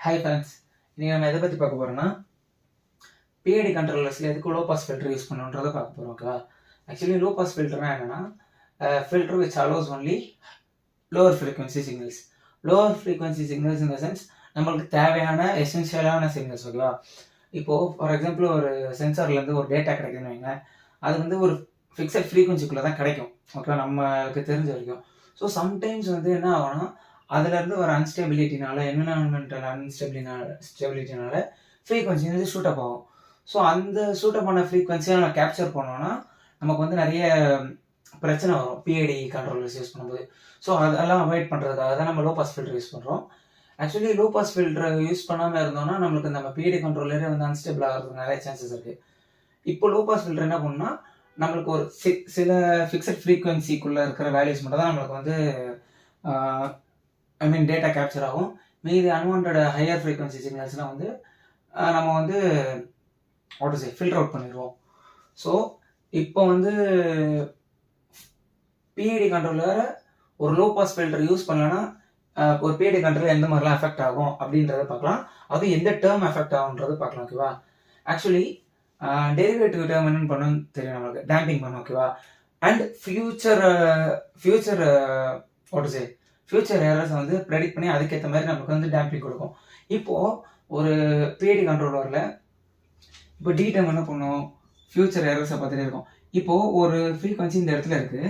Hi friends, இன்றைக்கி நம்ம எதை பற்றி பார்க்க போகிறோம்னா பிஐடி கண்ட்ரோலர்ஸில் எதுக்கு லோ பாஸ் ஃபில்டர் யூஸ் பண்ணுன்றதை பார்க்க போகிறோம். ஓகேவா? ஆக்சுவலி லோ பாஸ் ஃபில்டர்னா என்னென்னா filter which allows only lower frequency signals. Lower frequency signals in the sense நம்மளுக்கு தேவையான எசென்ஷியலான சிக்னல்ஸ். ஓகேவா? இப்போது ஃபார் எக்ஸாம்பிள் ஒரு சென்சார்லேருந்து ஒரு டேட்டா கிடைக்குதுன்னு வைங்க, அது வந்து ஒரு ஃபிக்ஸட் ஃப்ரீக்வன்சிக்குள்ளே தான் கிடைக்கும். ஓகேவா? நம்மளுக்கு தெரிஞ்ச வரைக்கும். ஸோ சம்டைம்ஸ் வந்து என்ன ஆகும்னா அதுலேருந்து ஒரு அன்ஸ்டெபிலிட்டினால என்விரான்மெண்டல் ஸ்டெபிலிட்டினால ஃப்ரீக்வன்சி வந்து ஷூட்டப் ஆகும். ஸோ அந்த ஷூட்டப் ஆன ஃப்ரீக்வன்சியை நம்ம கேப்சர் பண்ணோன்னா நமக்கு வந்து நிறைய பிரச்சனை வரும் பிஐடி கண்ட்ரோலர்ஸ் யூஸ் பண்ணும்போது. ஸோ அதெல்லாம் அவாய்ட் பண்ணுறதுக்காக தான் நம்ம லோ பாஸ் ஃபில்டர் யூஸ் பண்ணுறோம். Actually low pass filter use பண்ணாமல் இருந்தோம்னா நம்மளுக்கு நம்ம பிஐடி கண்ட்ரோலரே வந்து அன்ஸ்டேபிள் ஆகிறதுக்கு நிறைய சான்சஸ் இருக்குது. இப்போ லோ பாஸ் ஃபில்டர் என்ன பண்ணுன்னா நம்மளுக்கு ஒரு சில ஃபிக்ஸட் ஃப்ரீக்வன்சிக்குள்ளே இருக்கிற வேல்யூஸ் மட்டும் தான் நம்மளுக்கு வந்து டேட்டா கேப்சர் ஆகும். மீதி அன்வான்ட் ஹையர் ஃப்ரீக்வன்சி சிக்னல்ஸ்லாம் வந்து நம்ம வந்து ஃபில்டர் அவுட் பண்ணிடுவோம். ஸோ இப்போ வந்து பிஐடி கண்ட்ரோலர் ஒரு லோ பாஸ் ஃபில்டர் யூஸ் பண்ணலன்னா ஒரு பிஐடி கண்ட்ரோலர் எந்த மாதிரிலாம் எஃபெக்ட் ஆகும் அப்படின்றத பார்க்கலாம். அது எந்த டேர்ம் எஃபெக்ட் ஆகுன்றது பார்க்கலாம். ஓகேவா? ஆக்சுவலி டெரிவேட்டிவ் டேர்ம் என்னன்னு பண்ணணும்னு தெரியும் நம்மளுக்கு, டேம்பிங் பண்ணும். ஓகேவா? அண்ட் ஃபியூச்சர் ஏரர்ஸ் வந்து ப்ரெடிக்ட் பண்ணி அதுக்கேற்ற மாதிரி நமக்கு வந்து டேம்பிங் கொடுக்கும். இப்போது ஒரு பிஐடி கண்ட்ரோலரில் இப்போ டி டேர்ம் என்ன பண்ணும், ஃபியூச்சர் ஏரர்ஸை பார்த்துட்டே இருக்கும். இப்போது ஒரு ஃப்ரீக்வன்சி இந்த இடத்துல இருக்குது,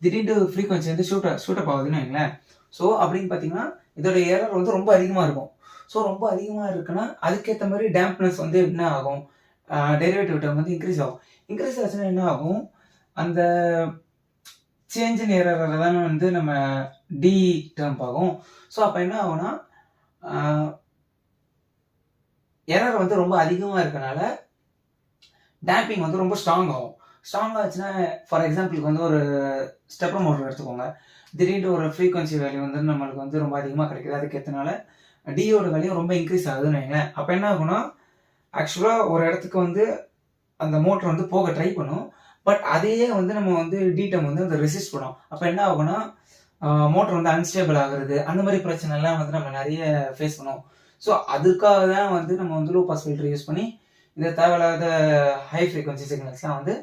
திடீர்னு ஃப்ரீக்வன்சி வந்து ஷூட்டப் ஆகுதுன்னு வைங்களேன். ஸோ அப்படின்னு பார்த்தீங்கன்னா இதோட ஏரர் வந்து ரொம்ப அதிகமாக இருக்கும். ஸோ ரொம்ப அதிகமாக இருக்குன்னா அதுக்கேற்ற மாதிரி டேம்ப்னஸ் வந்து என்ன ஆகும், டெரிவேட்டிவ் டேர்ம் வந்து இன்க்ரீஸ் ஆகும். இன்க்ரீஸ் ஆச்சுன்னா என்ன ஆகும், அந்த சேஞ்ச் இன் ஏரர் தான் வந்து நம்ம டி டேர்ம் ஆகும். ஸோ அப்போ என்ன ஆகும்னா எரர் வந்து ரொம்ப அதிகமாக இருக்கனால டேம்பிங் வந்து ரொம்ப ஸ்ட்ராங் ஆகும். ஸ்ட்ராங் ஆச்சுன்னா ஃபார் எக்ஸாம்பிளுக்கு வந்து ஒரு ஸ்டெப்பர் மோட்டர் எடுத்துக்கோங்க. திடீர்னு ஒரு ஃப்ரீக்வன்சி வேல்யூ வந்து நம்மளுக்கு வந்து ரொம்ப அதிகமாக கிடைக்குது, அதுக்கேற்றனால டியோட வேல்யூ ரொம்ப இன்க்ரீஸ் ஆகுதுன்னு வைங்களேன். அப்போ என்ன ஆகும்னா ஆக்சுவலாக ஒரு இடத்துக்கு வந்து அந்த மோட்டர் வந்து போக ட்ரை பண்ணும், பட் அதையே வந்து நம்ம வந்து டிடம் வந்து அதை ரெசிஸ்ட் பண்ணும். அப்போ என்ன ஆகும்னா மோட்டர் வந்து அன்ஸ்டேபிள் ஆகுறது, அந்த மாதிரி பிரச்சனைலாம் வந்து நம்ம நிறைய ஃபேஸ் பண்ணுவோம். ஸோ அதுக்காக தான் வந்து நம்ம வந்து லோ பாஸ் ஃபில்டர் யூஸ் பண்ணி இந்த தேவையில்லாத ஹை ஃப்ரீக்வன்சி சிக்னல்ஸ்லாம் வந்து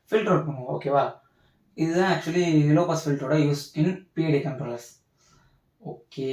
ஃபில்டர் அவுட் பண்ணுவோம். ஓகேவா? இதுதான் ஆக்சுவலி லோ பாஸ் ஃபில்டரோட use in PID controllers. Okay.